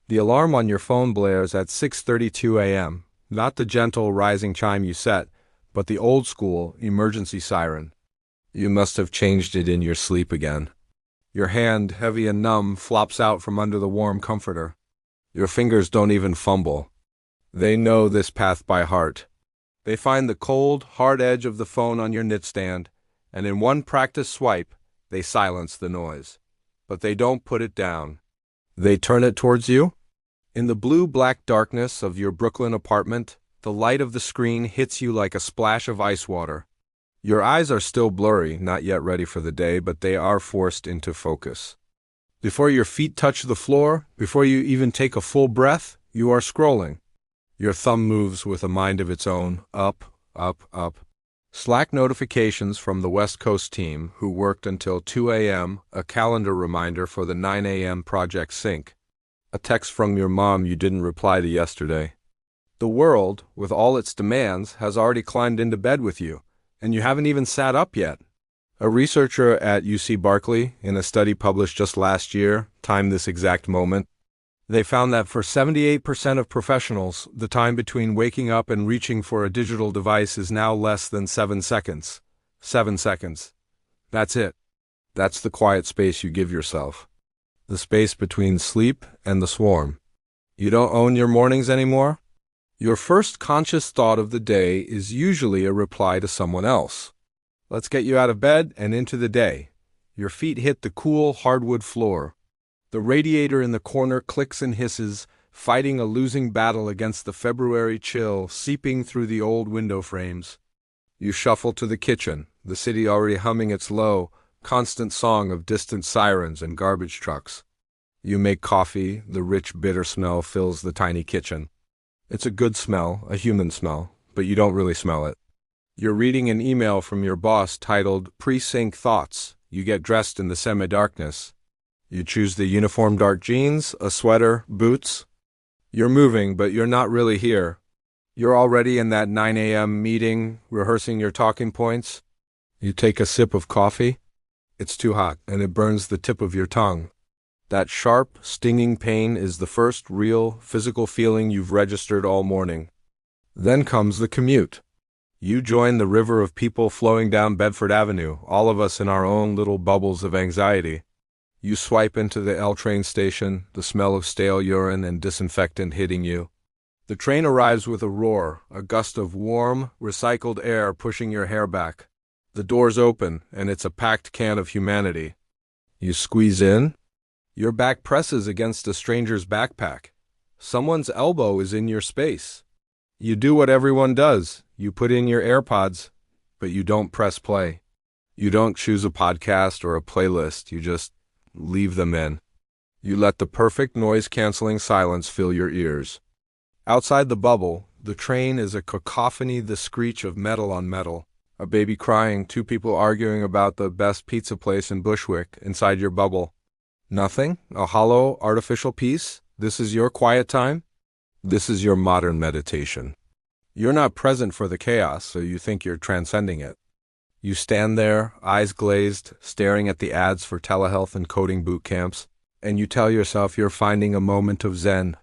The alarm on your phone blares at 6:32 a.m., not the gentle rising chime you set, but the old-school emergency siren. You must have changed it in your sleep again. Your hand, heavy and numb, flops out from under the warm comforter. Your fingers don't even fumble. They know this path by heart. They find the cold, hard edge of the phone on your nightstand, and in one practice swipe, they silence the noise. But they don't put it down. They turn it towards you. In the blue-black darkness of your Brooklyn apartment, the light of the screen hits you like a splash of ice water. Your eyes are still blurry, not yet ready for the day, but they are forced into focus. Before your feet touch the floor, before you even take a full breath, you are scrolling. Your thumb moves with a mind of its own, up, up, up. Slack notifications from the West Coast team, who worked until 2 a.m., a calendar reminder for the 9 a.m. project sync. A text from your mom you didn't reply to yesterday. The world, with all its demands, has already climbed into bed with you, and you haven't even sat up yet. A researcher at UC Berkeley, in a study published just last year, timed this exact moment. They found that for 78% of professionals, the time between waking up and reaching for a digital device is now less than 7 seconds. 7 seconds. That's it. That's the quiet space you give yourself. The space between sleep and the swarm. You don't own your mornings anymore? Your first conscious thought of the day is usually a reply to someone else. Let's get you out of bed and into the day. Your feet hit the cool hardwood floor. The radiator in the corner clicks and hisses, fighting a losing battle against the February chill seeping through the old window frames. You shuffle to the kitchen, the city already humming its low, constant song of distant sirens and garbage trucks. You make coffee, the rich, bitter smell fills the tiny kitchen. It's a good smell, a human smell, but you don't really smell it. You're reading an email from your boss titled Pre-Sync Thoughts. You get dressed in the semi-darkness. You choose the uniform dark jeans, a sweater, boots. You're moving, but you're not really here. You're already in that 9 a.m. meeting, rehearsing your talking points. You take a sip of coffee. It's too hot, and it burns the tip of your tongue. That sharp, stinging pain is the first real, physical feeling you've registered all morning. Then comes the commute. You join the river of people flowing down Bedford Avenue, all of us in our own little bubbles of anxiety. You swipe into the L train station, the smell of stale urine and disinfectant hitting you. The train arrives with a roar, a gust of warm, recycled air pushing your hair back. The doors open, and it's a packed can of humanity. You squeeze in. Your back presses against a stranger's backpack. Someone's elbow is in your space. You do what everyone does. You put in your AirPods, but you don't press play. You don't choose a podcast or a playlist. You just leave them in. You let the perfect noise-canceling silence fill your ears. Outside the bubble, the train is a cacophony, the screech of metal on metal. A baby crying, two people arguing about the best pizza place in Bushwick inside your bubble. Nothing? A hollow, artificial peace? This is your quiet time? This is your modern meditation. You're not present for the chaos, so you think you're transcending it. You stand there, eyes glazed, staring at the ads for telehealth and coding boot camps, and you tell yourself you're finding a moment of zen.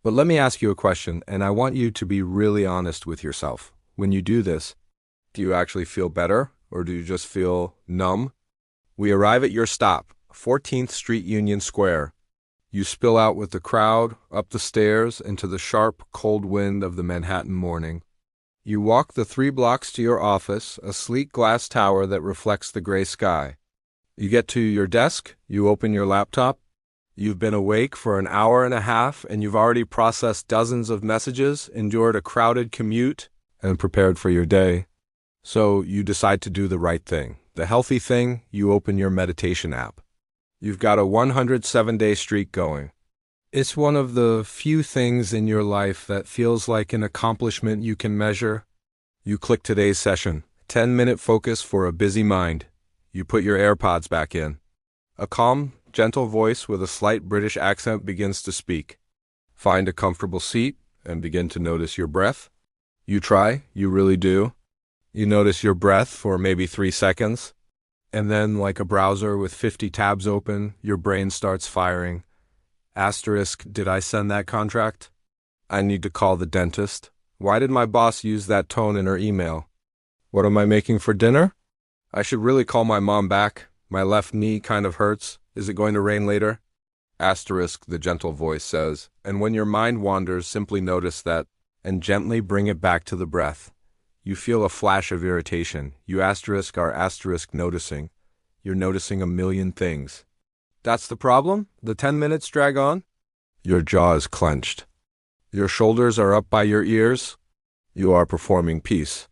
But let me ask you a question, and I want you to be really honest with yourself. When you do this, do you actually feel better, or do you just feel numb? We arrive at your stop, 14th Street Union Square. You spill out with the crowd, up the stairs, into the sharp, cold wind of the Manhattan morning. You walk the 3 blocks to your office, a sleek glass tower that reflects the gray sky. You get to your desk, you open your laptop. You've been awake for an hour and a half, and you've already processed dozens of messages, endured a crowded commute, and prepared for your day. So you decide to do the right thing. The healthy thing, you open your meditation app. You've got a 107-day streak going. It's one of the few things in your life that feels like an accomplishment you can measure. You click today's session, 10-minute focus for a busy mind. You put your AirPods back in. A calm, gentle voice with a slight British accent begins to speak. Find a comfortable seat and begin to notice your breath. You try, you really do. You notice your breath for maybe 3 seconds. And then, like a browser with 50 tabs open, your brain starts firing. Asterisk, did I send that contract? I need to call the dentist. Why did my boss use that tone in her email? What am I making for dinner? I should really call my mom back. My left knee kind of hurts. Is it going to rain later? Asterisk, the gentle voice says, and when your mind wanders, simply notice that, and gently bring it back to the breath. You feel a flash of irritation. You asterisk are asterisk noticing. You're noticing a million things. That's the problem? The 10 minutes drag on? Your jaw is clenched. Your shoulders are up by your ears. You are performing peace.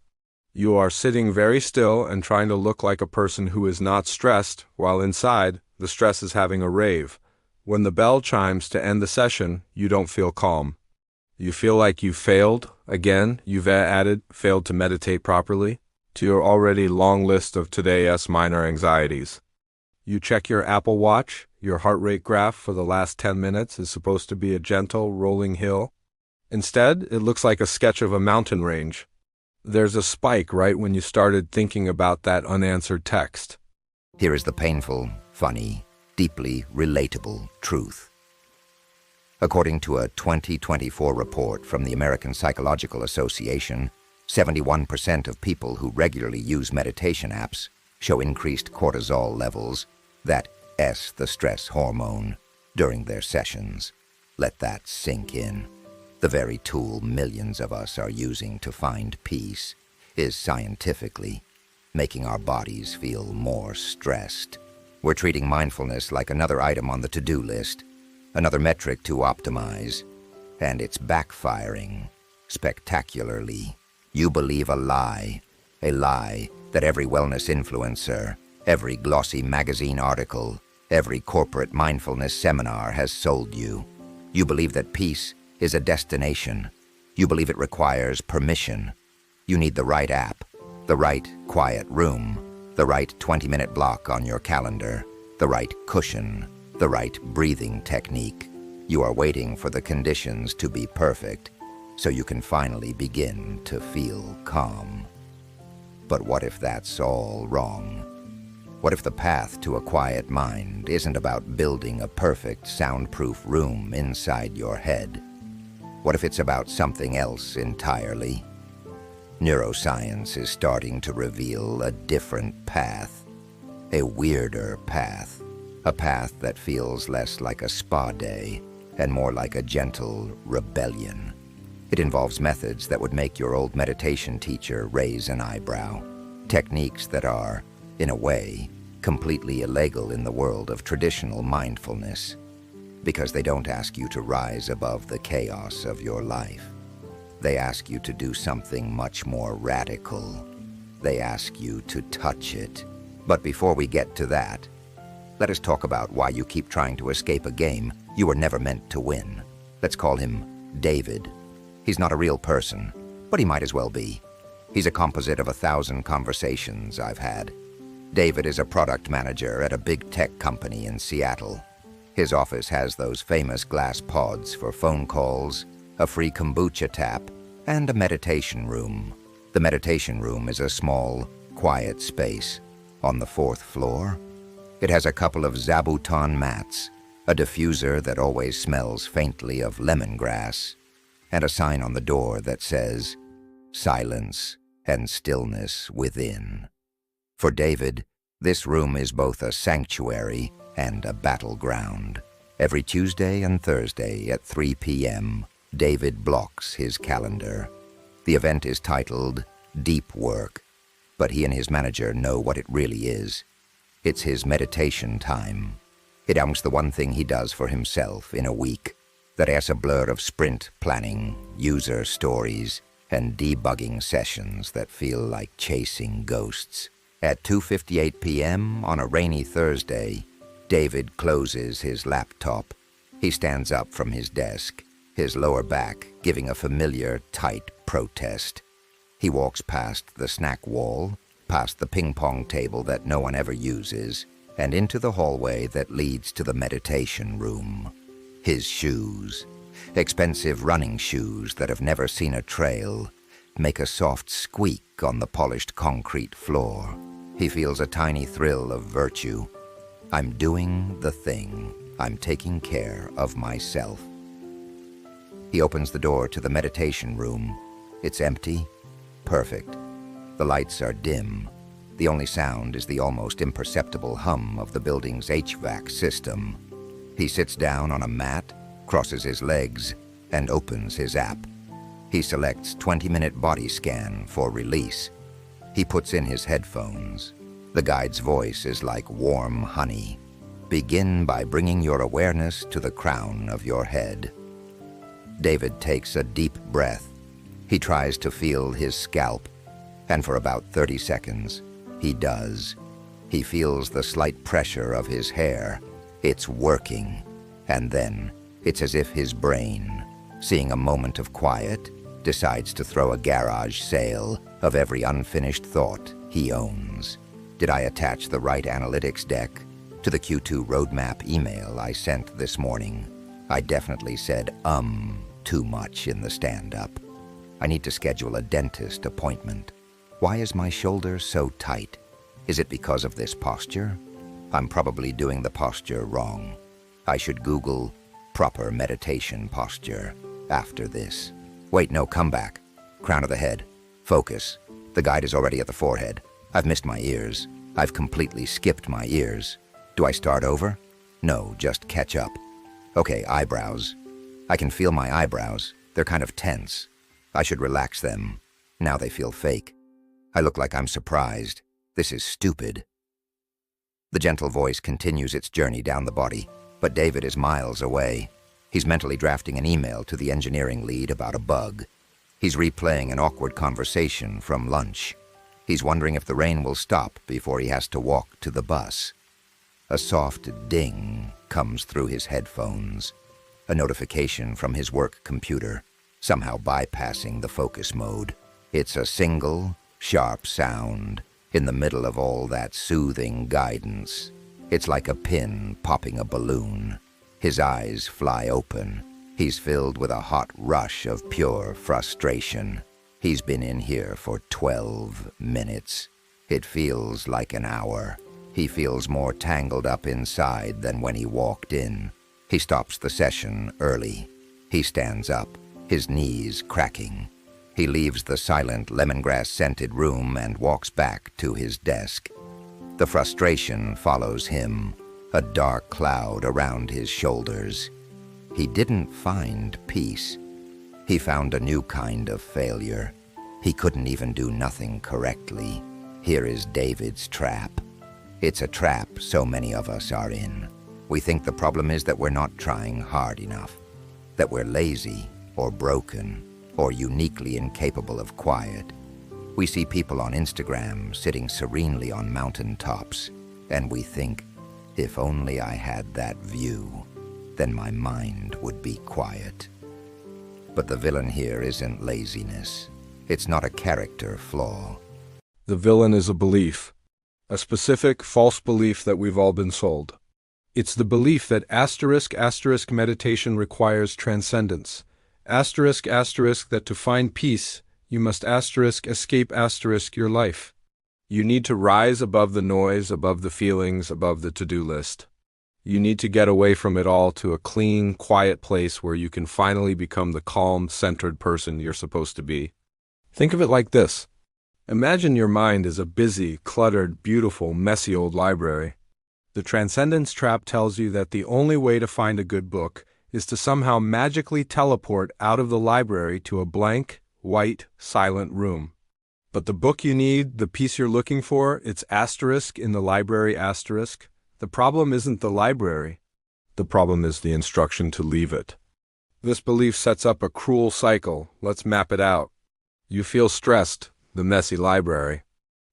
You are sitting very still and trying to look like a person who is not stressed, while inside, the stress is having a rave. When the bell chimes to end the session, you don't feel calm. You feel like you failed, again, you've added, failed to meditate properly, to your already long list of today's minor anxieties. You check your Apple Watch, your heart rate graph for the last 10 minutes is supposed to be a gentle, rolling hill. Instead, it looks like a sketch of a mountain range. There's a spike right when you started thinking about that unanswered text. Here is the painful, funny, deeply relatable truth. According to a 2024 report from the American Psychological Association, 71% of people who regularly use meditation apps show increased cortisol levels, the stress hormone, during their sessions. Let that sink in. The very tool millions of us are using to find peace is scientifically making our bodies feel more stressed. We're treating mindfulness like another item on the to-do list, another metric to optimize, and it's backfiring spectacularly. You believe a lie that every wellness influencer, every glossy magazine article, every corporate mindfulness seminar has sold you. You believe that peace is a destination. You believe it requires permission. You need the right app, the right quiet room, the right 20-minute block on your calendar, the right cushion, the right breathing technique. You are waiting for the conditions to be perfect so you can finally begin to feel calm. But what if that's all wrong? What if the path to a quiet mind isn't about building a perfect soundproof room inside your head? What if it's about something else entirely? Neuroscience is starting to reveal a different path, a weirder path, a path that feels less like a spa day and more like a gentle rebellion. It involves methods that would make your old meditation teacher raise an eyebrow, techniques that are, in a way, completely illegal in the world of traditional mindfulness, because they don't ask you to rise above the chaos of your life. They ask you to do something much more radical. They ask you to touch it. But before we get to that, let us talk about why you keep trying to escape a game you were never meant to win. Let's call him David. He's not a real person, but he might as well be. He's a composite of 1,000 conversations I've had. David is a product manager at a big tech company in Seattle. His office has those famous glass pods for phone calls, a free kombucha tap, and a meditation room. The meditation room is a small, quiet space on the 4th floor. It has a couple of zabuton mats, a diffuser that always smells faintly of lemongrass, and a sign on the door that says, "Silence and stillness within." For David, this room is both a sanctuary and a battleground. Every Tuesday and Thursday at 3 p.m., David blocks his calendar. The event is titled Deep Work, but he and his manager know what it really is. It's his meditation time. It counts the one thing he does for himself in a week. That is a blur of sprint planning, user stories, and debugging sessions that feel like chasing ghosts. At 2:58 p.m. on a rainy Thursday, David closes his laptop. He stands up from his desk, his lower back giving a familiar, tight protest. He walks past the snack wall, past the ping-pong table that no one ever uses, and into the hallway that leads to the meditation room. His shoes, expensive running shoes that have never seen a trail, make a soft squeak on the polished concrete floor. He feels a tiny thrill of virtue. I'm doing the thing. I'm taking care of myself. He opens the door to the meditation room. It's empty. Perfect. The lights are dim. The only sound is the almost imperceptible hum of the building's HVAC system. He sits down on a mat, crosses his legs, and opens his app. He selects 20-minute body scan for release. He puts in his headphones. The guide's voice is like warm honey. Begin by bringing your awareness to the crown of your head. David takes a deep breath. He tries to feel his scalp, and for about 30 seconds, he does. He feels the slight pressure of his hair. It's working. And then, it's as if his brain, seeing a moment of quiet, decides to throw a garage sale of every unfinished thought he owns. Did I attach the right analytics deck to the Q2 roadmap email I sent this morning? I definitely said too much in the stand-up. I need to schedule a dentist appointment. Why is my shoulder so tight? Is it because of this posture? I'm probably doing the posture wrong. I should Google proper meditation posture after this. Wait, no, come back. Crown of the head. Focus. The guide is already at the forehead. I've missed my ears. I've completely skipped my ears. Do I start over? No, just catch up. Okay, eyebrows. I can feel my eyebrows. They're kind of tense. I should relax them. Now they feel fake. I look like I'm surprised. This is stupid. The gentle voice continues its journey down the body, but David is miles away. He's mentally drafting an email to the engineering lead about a bug. He's replaying an awkward conversation from lunch. He's wondering if the rain will stop before he has to walk to the bus. A soft ding comes through his headphones. A notification from his work computer, somehow bypassing the focus mode. It's a single, sharp sound in the middle of all that soothing guidance. It's like a pin popping a balloon. His eyes fly open. He's filled with a hot rush of pure frustration. He's been in here for 12 minutes. It feels like an hour. He feels more tangled up inside than when he walked in. He stops the session early. He stands up, his knees cracking. He leaves the silent lemongrass-scented room and walks back to his desk. The frustration follows him, a dark cloud around his shoulders. He didn't find peace. He found a new kind of failure. He couldn't even do nothing correctly. Here is David's trap. It's a trap so many of us are in. We think the problem is that we're not trying hard enough, that we're lazy or broken or uniquely incapable of quiet. We see people on Instagram sitting serenely on mountaintops, and we think, if only I had that view, then my mind would be quiet. But the villain here isn't laziness. It's not a character flaw. The villain is a belief, a specific false belief that we've all been sold. It's the belief that *** meditation requires transcendence. *** that to find peace, you must ** escape * your life. You need to rise above the noise, above the feelings, above the to-do list. You need to get away from it all to a clean, quiet place where you can finally become the calm, centered person you're supposed to be. Think of it like this. Imagine your mind is a busy, cluttered, beautiful, messy old library. The transcendence trap tells you that the only way to find a good book is to somehow magically teleport out of the library to a blank, white, silent room. But the book you need, the piece you're looking for, it's * in the library *. The problem isn't the library. The problem is the instruction to leave it. This belief sets up a cruel cycle. Let's map it out. You feel stressed, the messy library.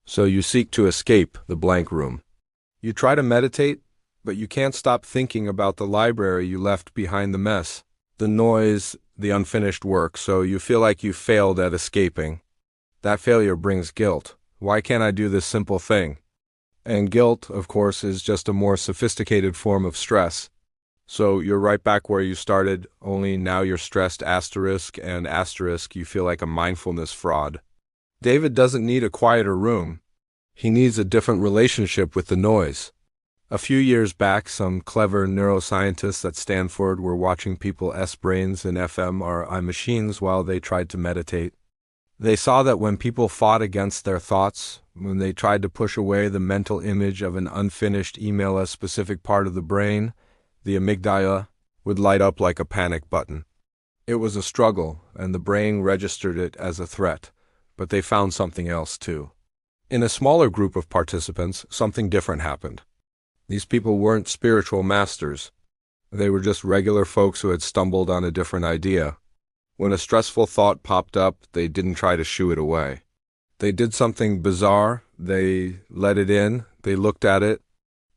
So you seek to escape the blank room. You try to meditate, but you can't stop thinking about the library you left behind the mess, the noise, the unfinished work, so you feel like you failed at escaping. That failure brings guilt. Why can't I do this simple thing? And guilt, of course, is just a more sophisticated form of stress. So you're right back where you started, only now you're stressed * and * you feel like a mindfulness fraud. David doesn't need a quieter room. He needs a different relationship with the noise. A few years back, some clever neuroscientists at Stanford were watching people's brains in fMRI machines while they tried to meditate. They saw that when people fought against their thoughts, when they tried to push away the mental image of an unfinished email, a specific part of the brain, the amygdala, would light up like a panic button. It was a struggle, and the brain registered it as a threat, but they found something else too. In a smaller group of participants, something different happened. These people weren't spiritual masters. They were just regular folks who had stumbled on a different idea. When a stressful thought popped up, they didn't try to shoo it away. They did something bizarre. They let it in. They looked at it.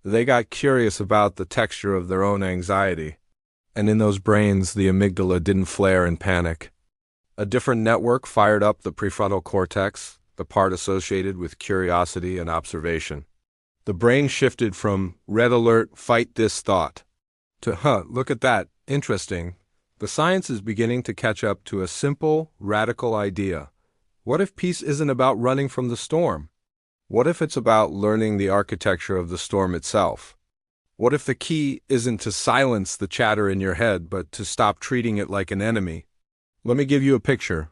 They got curious about the texture of their own anxiety. And in those brains, the amygdala didn't flare in panic. A different network fired up the prefrontal cortex, the part associated with curiosity and observation. The brain shifted from red alert, fight this thought, to, look at that, interesting. The science is beginning to catch up to a simple, radical idea. What if peace isn't about running from the storm? What if it's about learning the architecture of the storm itself? What if the key isn't to silence the chatter in your head, but to stop treating it like an enemy? Let me give you a picture.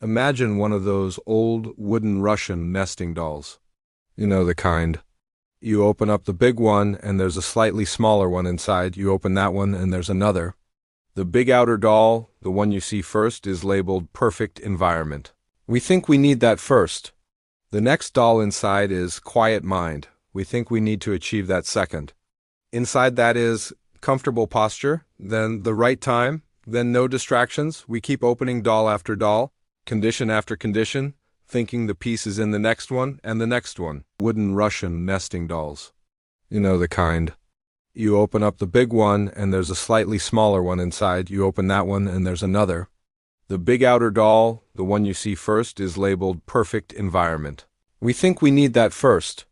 Imagine one of those old wooden Russian nesting dolls. You know the kind. You open up the big one, and there's a slightly smaller one inside. You open that one, and there's another. The big outer doll, the one you see first, is labeled perfect environment. We think we need that first. The next doll inside is quiet mind. We think we need to achieve that second. Inside that is comfortable posture, then the right time, then no distractions. We keep opening doll after doll, condition after condition, thinking the piece is in the next one and the next one. Wooden Russian nesting dolls. You know the kind. You open up the big one, and there's a slightly smaller one inside. You open that one, and there's another. The big outer doll, the one you see first, is labeled perfect environment. We think we need that first.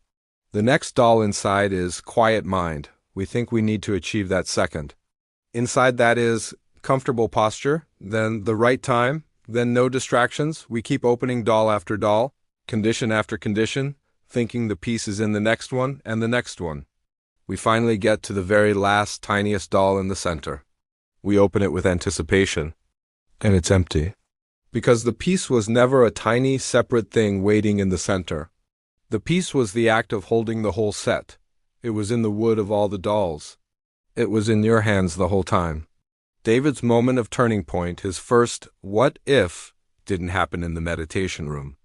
The next doll inside is quiet mind. We think we need to achieve that second. Inside that is comfortable posture, then the right time, then no distractions. We keep opening doll after doll, condition after condition, thinking the piece is in the next one and the next one. We finally get to the very last, tiniest doll in the center. We open it with anticipation, and it's empty. Because the piece was never a tiny, separate thing waiting in the center. The piece was the act of holding the whole set. It was in the wood of all the dolls. It was in your hands the whole time. David's moment of turning point, his first what if, didn't happen in the meditation room.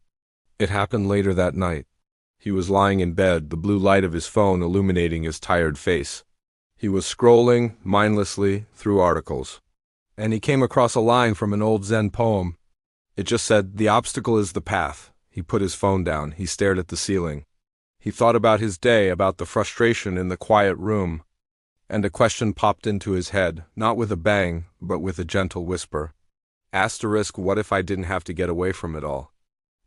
It happened later that night. He was lying in bed, the blue light of his phone illuminating his tired face. He was scrolling mindlessly through articles. And he came across a line from an old Zen poem. It just said, "The obstacle is the path." He put his phone down. He stared at the ceiling. He thought about his day, about the frustration in the quiet room. And a question popped into his head, not with a bang, but with a gentle whisper. Asterisk, what if I didn't have to get away from it all?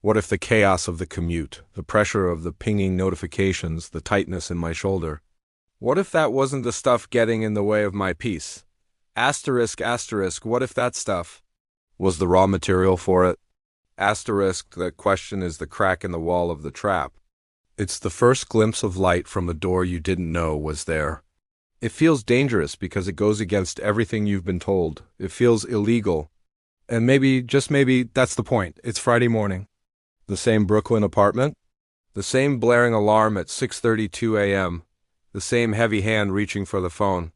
What if the chaos of the commute, the pressure of the pinging notifications, the tightness in my shoulder? What if that wasn't the stuff getting in the way of my peace? Asterisk, what if that stuff was the raw material for it? Asterisk, that question is the crack in the wall of the trap. It's the first glimpse of light from a door you didn't know was there. It feels dangerous because it goes against everything you've been told. It feels illegal. And maybe, just maybe, that's the point. It's Friday morning. The same Brooklyn apartment? The same blaring alarm at 6:32 a.m. The same heavy hand reaching for the phone.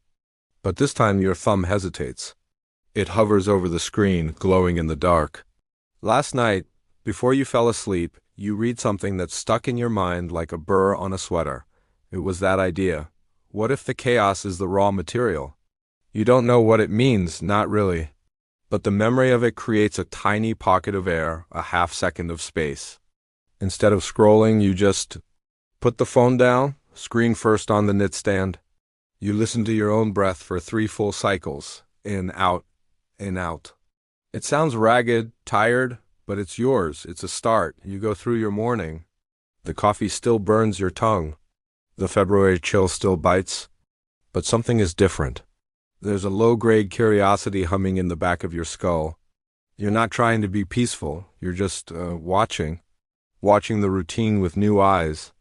But this time your thumb hesitates. It hovers over the screen, glowing in the dark. Last night, before you fell asleep, you read something that stuck in your mind like a burr on a sweater. It was that idea. What if the chaos is the raw material? You don't know what it means, not really. But the memory of it creates a tiny pocket of air, a half-second of space. Instead of scrolling, you just put the phone down, screen first on the nightstand. You listen to your own breath for 3 full cycles, in, out, in, out. It sounds ragged, tired, but it's yours. It's a start. You go through your morning. The coffee still burns your tongue. The February chill still bites. But something is different. There's a low-grade curiosity humming in the back of your skull. You're not trying to be peaceful. You're just watching the routine with new eyes.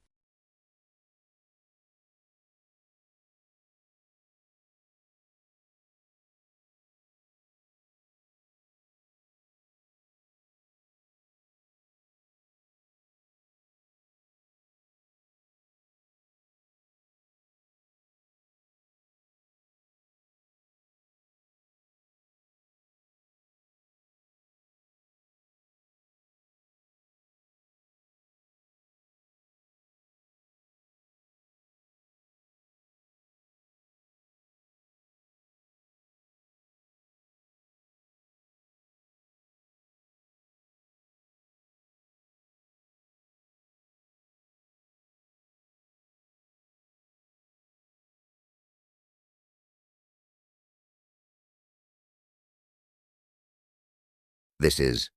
This is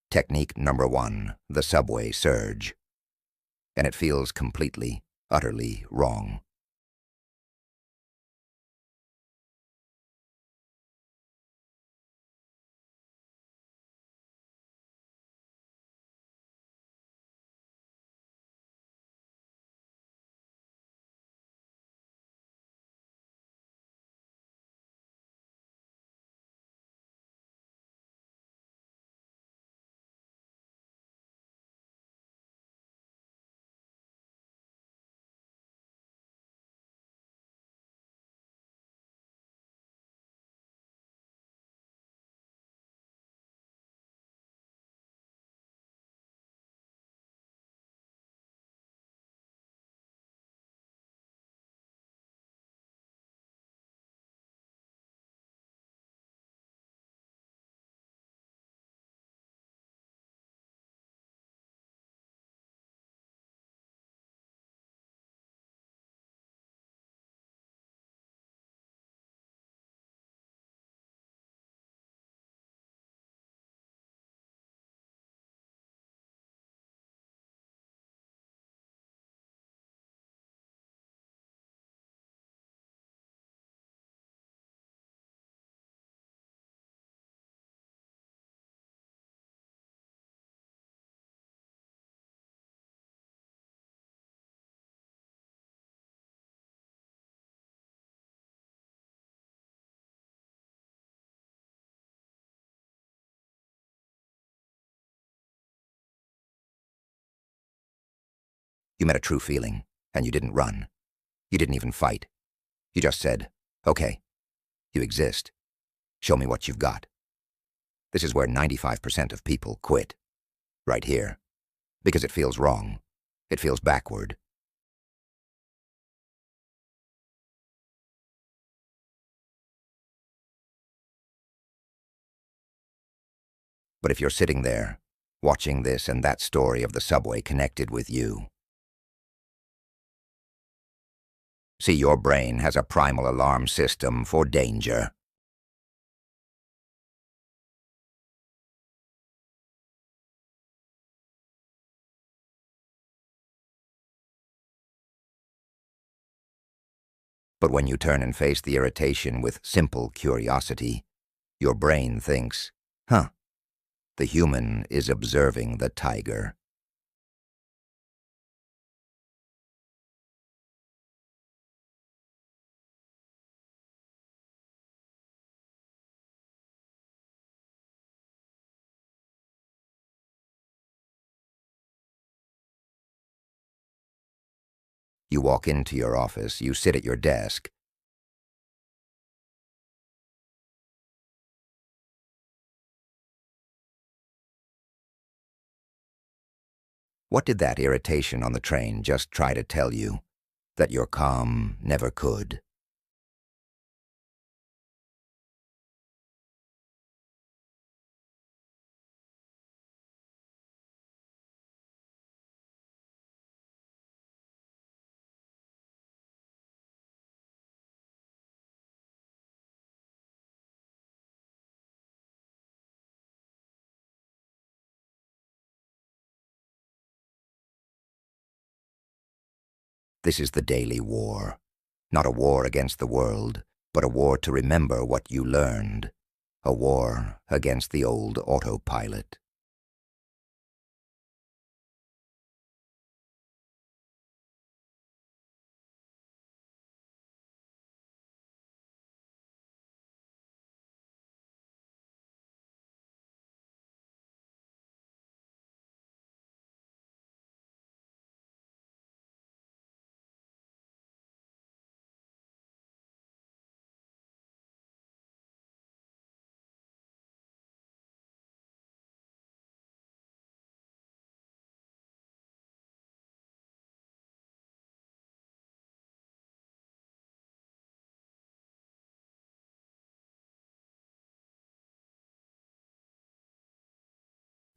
technique number 1, the subway surge. And it feels completely, utterly wrong. You met a true feeling, and you didn't run. You didn't even fight. You just said, okay, you exist. Show me what you've got. This is where 95% of people quit. Right here. Because it feels wrong. It feels backward. But if you're sitting there, watching this and that story of the subway connected with you, see, your brain has a primal alarm system for danger. But when you turn and face the irritation with simple curiosity, your brain thinks, huh, the human is observing the tiger. You walk into your office, you sit at your desk. What did that irritation on the train just try to tell you? That your calm never could? This is the daily war. Not a war against the world, but a war to remember what you learned. A war against the old autopilot.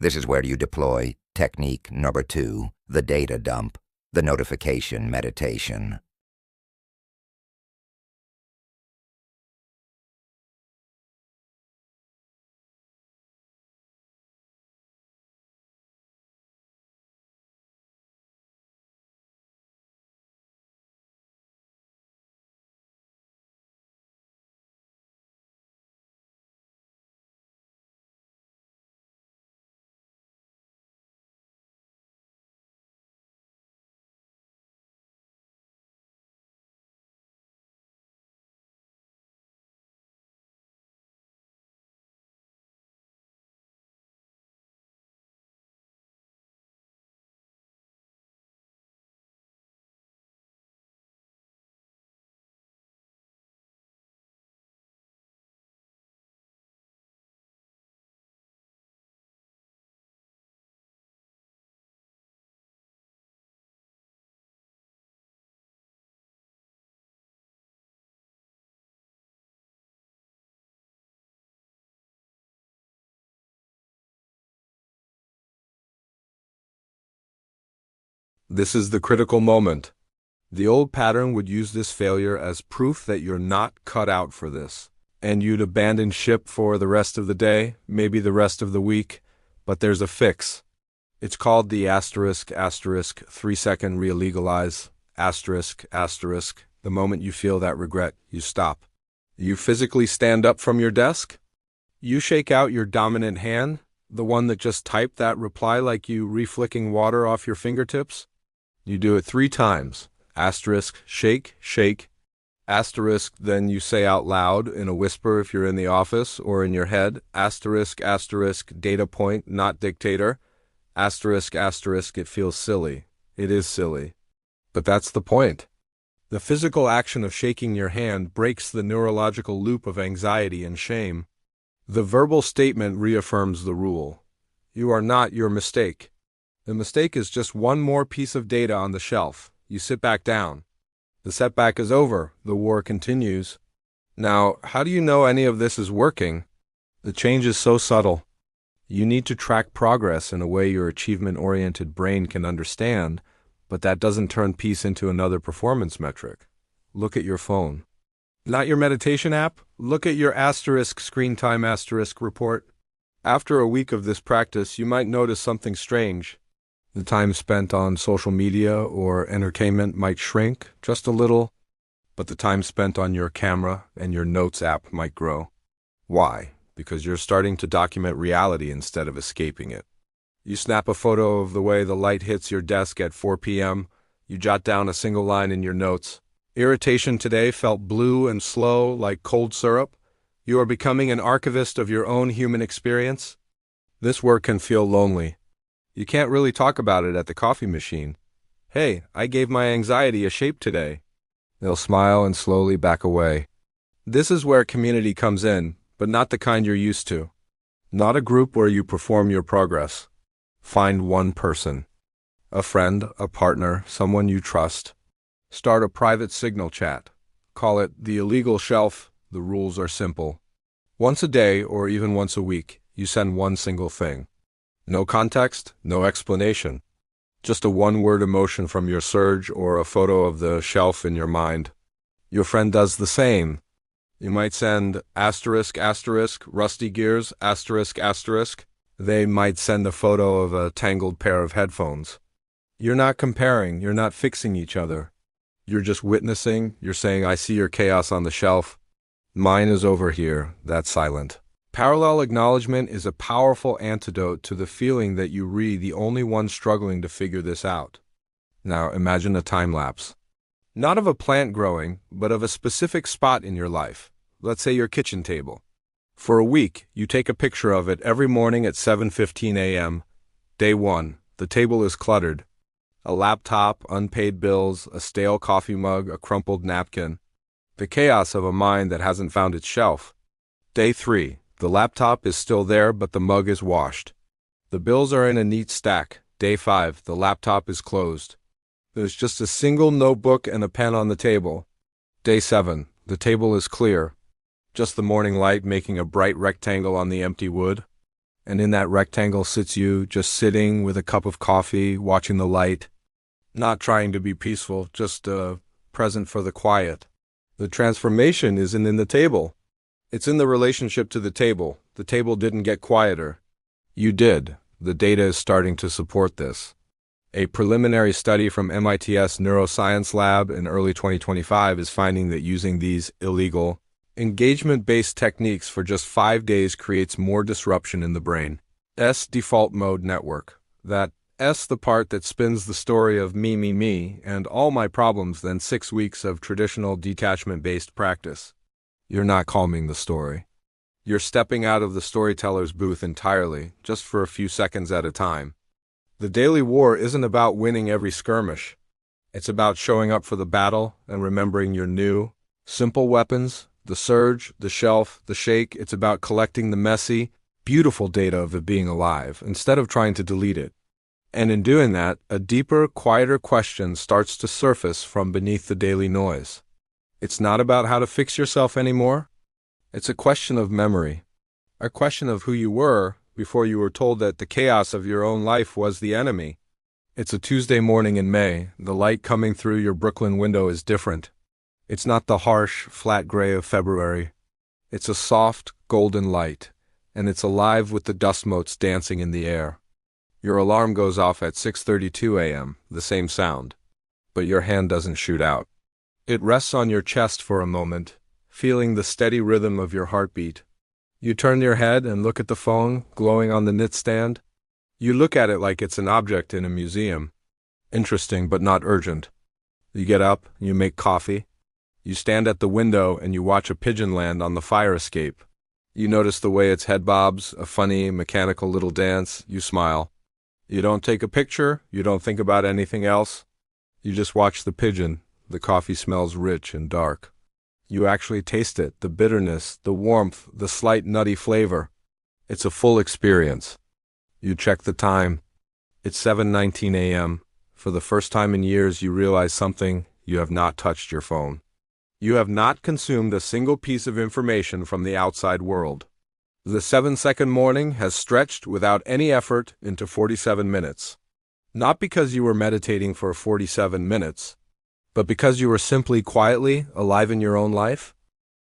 This is where you deploy technique number 2, the data dump, the notification meditation. This is the critical moment. The old pattern would use this failure as proof that you're not cut out for this, and you'd abandon ship for the rest of the day, maybe the rest of the week, but there's a fix. It's called the asterisk, 3-second re-legalize, asterisk, asterisk. The moment you feel that regret, you stop. You physically stand up from your desk. You shake out your dominant hand, the one that just typed that reply like you reflicking water off your fingertips. You do it 3 times. Asterisk, shake, shake. Asterisk, then you say out loud in a whisper if you're in the office or in your head. Asterisk, asterisk, data point, not dictator. Asterisk, asterisk, it feels silly. It is silly. But that's the point. The physical action of shaking your hand breaks the neurological loop of anxiety and shame. The verbal statement reaffirms the rule. You are not your mistake. The mistake is just one more piece of data on the shelf. You sit back down. The setback is over. The war continues. Now, how do you know any of this is working? The change is so subtle. You need to track progress in a way your achievement-oriented brain can understand, but that doesn't turn peace into another performance metric. Look at your phone. Not your meditation app? Look at your asterisk screen time asterisk report. After a week of this practice, you might notice something strange. The time spent on social media or entertainment might shrink just a little, but the time spent on your camera and your notes app might grow. Why? Because you're starting to document reality instead of escaping it. You snap a photo of the way the light hits your desk at 4 p.m. You jot down a single line in your notes. Irritation today felt blue and slow like cold syrup. You are becoming an archivist of your own human experience. This work can feel lonely. You can't really talk about it at the coffee machine. Hey, I gave my anxiety a shape today. They'll smile and slowly back away. This is where community comes in, but not the kind you're used to. Not a group where you perform your progress. Find one person. A friend, a partner, someone you trust. Start a private signal chat. Call it the illegal shelf. The rules are simple. Once a day, or even once a week, you send one single thing. No context, no explanation. Just a one-word emotion from your surge or a photo of the shelf in your mind. Your friend does the same. You might send asterisk, asterisk, rusty gears, asterisk, asterisk. They might send a photo of a tangled pair of headphones. You're not comparing, you're not fixing each other. You're just witnessing, you're saying, I see your chaos on the shelf. Mine is over here, that's silent. Parallel acknowledgement is a powerful antidote to the feeling that you re the only one struggling to figure this out. Now imagine a time lapse. Not of a plant growing, but of a specific spot in your life. Let's say your kitchen table. For a week, you take a picture of it every morning at 7:15 a.m. Day 1, the table is cluttered. A laptop, unpaid bills, a stale coffee mug, a crumpled napkin. The chaos of a mind that hasn't found its shelf. Day 3. The laptop is still there, but the mug is washed. The bills are in a neat stack. Day 5. The laptop is closed. There's just a single notebook and a pen on the table. Day 7. The table is clear. Just the morning light making a bright rectangle on the empty wood. And in that rectangle sits you, just sitting with a cup of coffee, watching the light. Not trying to be peaceful, just present for the quiet. The transformation isn't in the table. It's in the relationship to the table. The table didn't get quieter. You did. The data is starting to support this. A preliminary study from MIT's neuroscience lab in early 2025 is finding that using these illegal, engagement-based techniques for just 5 days creates more disruption in the brain. Default mode network. That the part that spins the story of me, and all my problems than 6 weeks of traditional detachment-based practice. You're not calming the story. You're stepping out of the storyteller's booth entirely, just for a few seconds at a time. The daily war isn't about winning every skirmish. It's about showing up for the battle and remembering your new, simple weapons, the surge, the shelf, the shake. It's about collecting the messy, beautiful data of it being alive, instead of trying to delete it. And in doing that, a deeper, quieter question starts to surface from beneath the daily noise. It's not about how to fix yourself anymore. It's a question of memory. A question of who you were before you were told that the chaos of your own life was the enemy. It's a Tuesday morning in May. The light coming through your Brooklyn window is different. It's not the harsh, flat gray of February. It's a soft, golden light, and it's alive with the dust motes dancing in the air. Your alarm goes off at 6:32 a.m., the same sound, but your hand doesn't shoot out. It rests on your chest for a moment, feeling the steady rhythm of your heartbeat. You turn your head and look at the phone glowing on the nightstand. You look at it like it's an object in a museum. Interesting, but not urgent. You get up, you make coffee. You stand at the window and you watch a pigeon land on the fire escape. You notice the way its head bobs, a funny, mechanical little dance. You smile. You don't take a picture, you don't think about anything else. You just watch the pigeon. The coffee smells rich and dark. You actually taste it, the bitterness, the warmth, the slight nutty flavor. It's a full experience. You check the time. It's 7:19 a.m. For the first time in years, you realize something: you have not touched your phone. You have not consumed a single piece of information from the outside world. The 7-second morning has stretched without any effort into 47 minutes. Not because you were meditating for 47 minutes, but because you were simply quietly alive in your own life.